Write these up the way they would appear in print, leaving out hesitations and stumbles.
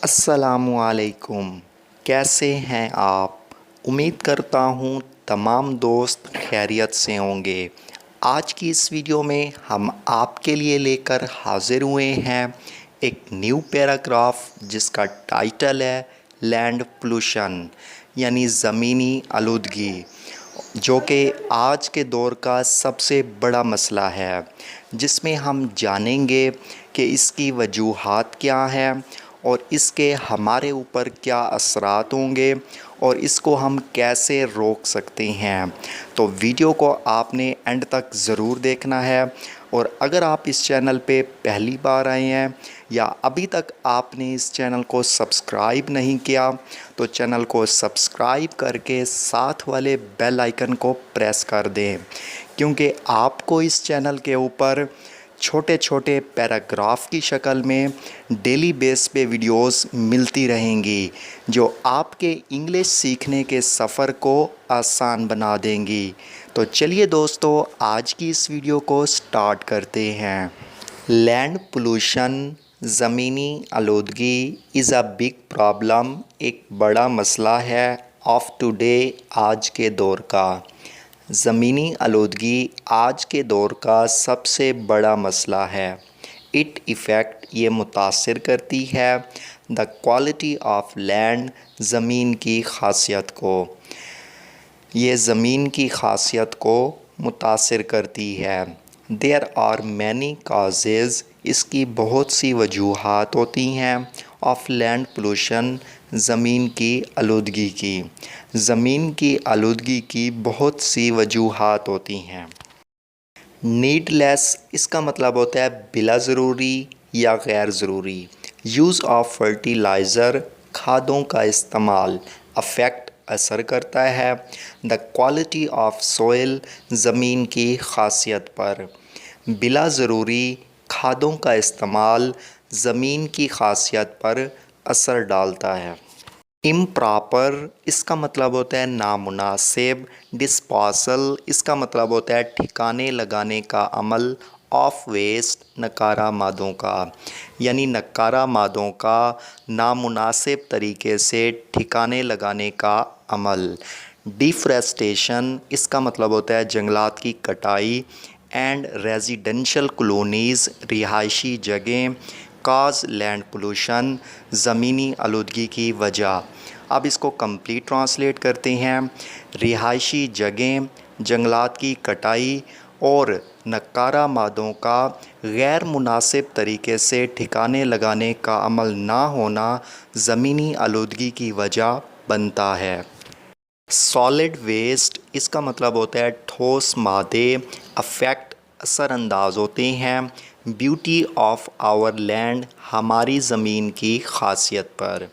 السلام علیکم، کیسے ہیں آپ؟ امید کرتا ہوں تمام دوست خیریت سے ہوں گے۔ آج کی اس ویڈیو میں ہم آپ کے لیے لے کر حاضر ہوئے ہیں ایک نیو پیراگراف جس کا ٹائٹل ہے لینڈ پولوشن، یعنی زمینی آلودگی، جو کہ آج کے دور کا سب سے بڑا مسئلہ ہے، جس میں ہم جانیں گے کہ اس کی وجوہات کیا ہیں اور اس کے ہمارے اوپر کیا اثرات ہوں گے اور اس کو ہم کیسے روک سکتے ہیں۔ تو ویڈیو کو آپ نے اینڈ تک ضرور دیکھنا ہے، اور اگر آپ اس چینل پہ پہلی بار آئے ہیں یا ابھی تک آپ نے اس چینل کو سبسکرائب نہیں کیا تو چینل کو سبسکرائب کر کے ساتھ والے بیل آئیکن کو پریس کر دیں، کیونکہ آپ کو اس چینل کے اوپر چھوٹے چھوٹے پیراگراف کی شکل میں ڈیلی بیس پہ ویڈیوز ملتی رہیں گی، جو آپ کے انگلش سیکھنے کے سفر کو آسان بنا دیں گی۔ تو چلیے دوستو، آج کی اس ویڈیو کو سٹارٹ کرتے ہیں۔ لینڈ پولوشن، زمینی آلودگی از اے بگ پرابلم، ایک بڑا مسئلہ ہے آف ٹوڈے، آج کے دور کا۔ زمینی آلودگی آج کے دور کا سب سے بڑا مسئلہ ہے۔ اٹ افیکٹ، یہ متاثر کرتی ہے دا کوالٹی آف لینڈ، زمین کی خاصیت کو، یہ زمین کی خاصیت کو متاثر کرتی ہے۔ دیر آر مینی کازز، اس کی بہت سی وجوہات ہوتی ہیں، آف لینڈ پولوشن، زمین کی آلودگی کی۔ زمین کی آلودگی کی بہت سی وجوہات ہوتی ہیں۔ نیڈ لیس، اس کا مطلب ہوتا ہے بلا ضروری یا غیر ضروری۔ یوز آف فرٹیلائزر، کھادوں کا استعمال۔ افیکٹ، اثر کرتا ہے دا کوالٹی آف سوئل، زمین کی خاصیت پر۔ بلا ضروری کھادوں کا استعمال زمین کی خاصیت پر اثر ڈالتا ہے۔ امپراپر، اس کا مطلب ہوتا ہے نامناسب۔ ڈسپوزل، اس کا مطلب ہوتا ہے ٹھکانے لگانے کا عمل۔ آف ویسٹ، نکارہ مادوں کا، یعنی نکارہ مادوں کا نامناسب طریقے سے ٹھکانے لگانے کا عمل۔ ڈیفریسٹیشن، اس کا مطلب ہوتا ہے جنگلات کی کٹائی۔ اینڈ ریزیڈنشل کالونیز، رہائشی جگہیں۔ کاز لینڈ پولوشن، زمینی آلودگی کی وجہ۔ اب اس کو کمپلیٹ ٹرانسلیٹ کرتے ہیں۔ رہائشی جگہیں، جنگلات کی کٹائی اور نکارہ مادوں کا غیر مناسب طریقے سے ٹھکانے لگانے کا عمل نہ ہونا زمینی آلودگی کی وجہ بنتا ہے۔ سالڈ ویسٹ، اس کا مطلب ہوتا ہے ٹھوس مادے۔ افیکٹ، اثر انداز ہوتے ہیں۔ بیوٹی آف آور لینڈ، ہماری زمین کی خاصیت پر۔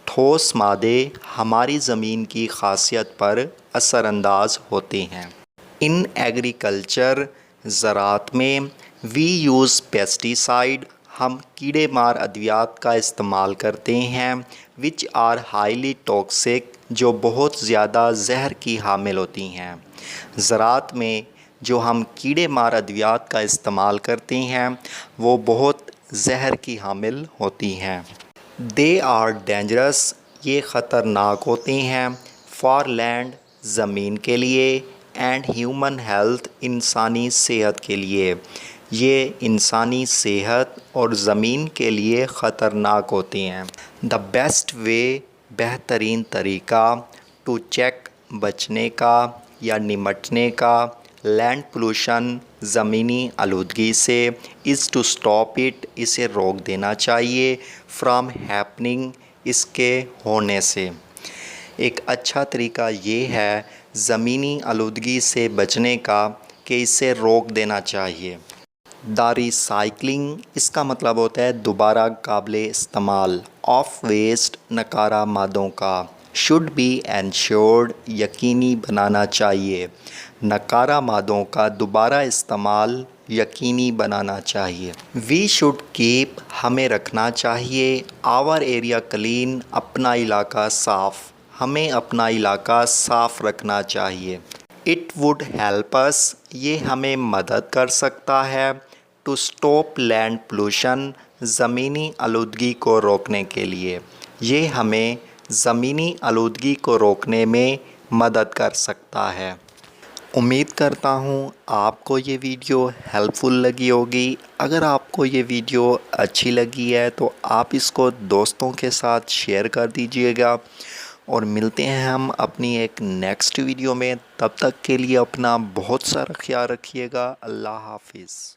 ٹھوس مادے ہماری زمین کی خاصیت پر اثر انداز ہوتے ہیں۔ ان ایگریکلچر، زراعت میں۔ وی یوز پیسٹی سائڈ، ہم کیڑے مار ادویات کا استعمال کرتے ہیں۔ وچ آر ہائیلی ٹاکسک، جو بہت زیادہ زہر کی حامل ہوتی ہیں۔ زراعت میں جو ہم کیڑے مار ادویات کا استعمال کرتے ہیں وہ بہت زہر کی حامل ہوتی ہیں۔ دے آر ڈینجرس، یہ خطرناک ہوتے ہیں۔ فار لینڈ، زمین کے لیے۔ اینڈ ہیومن ہیلتھ، انسانی صحت کے لیے، یہ انسانی صحت اور زمین کے لیے خطرناک ہوتے ہیں۔ دا بیسٹ وے، بہترین طریقہ۔ ٹو چیک، بچنے کا یا نمٹنے کا۔ لینڈ پولوشن، زمینی آلودگی سے۔ از ٹو اسٹاپ اٹ، اسے روک دینا چاہیے۔ فرام ہیپننگ، اس کے ہونے سے۔ ایک اچھا طریقہ یہ ہے زمینی آلودگی سے بچنے کا کہ اسے روک دینا چاہیے۔ دا ریسائکلنگ، اس کا مطلب ہوتا ہے دوبارہ قابل استعمال۔ آف ویسٹ، نکارہ مادوں کا۔ شوڈ بی انشورڈ، یقینی بنانا چاہیے۔ نکارہ مادوں کا دوبارہ استعمال یقینی بنانا چاہیے۔ وی شوڈ کیپ، ہمیں رکھنا چاہیے۔ آور ایریا کلین، اپنا علاقہ صاف، ہمیں اپنا علاقہ صاف رکھنا چاہیے۔ اٹ وڈ ہیلپ اس، یہ ہمیں مدد کر سکتا ہے۔ ٹو اسٹاپ لینڈ پولوشن، زمینی آلودگی کو روکنے کے لیے۔ یہ ہمیں زمینی آلودگی کو روکنے میں مدد کر سکتا ہے۔ امید کرتا ہوں آپ کو یہ ویڈیو ہیلپ فل لگی ہوگی۔ اگر آپ کو یہ ویڈیو اچھی لگی ہے تو آپ اس کو دوستوں کے ساتھ شیئر کر دیجئے گا، اور ملتے ہیں ہم اپنی ایک نیکسٹ ویڈیو میں۔ تب تک کے لیے اپنا بہت سارا خیال رکھیے گا۔ اللہ حافظ۔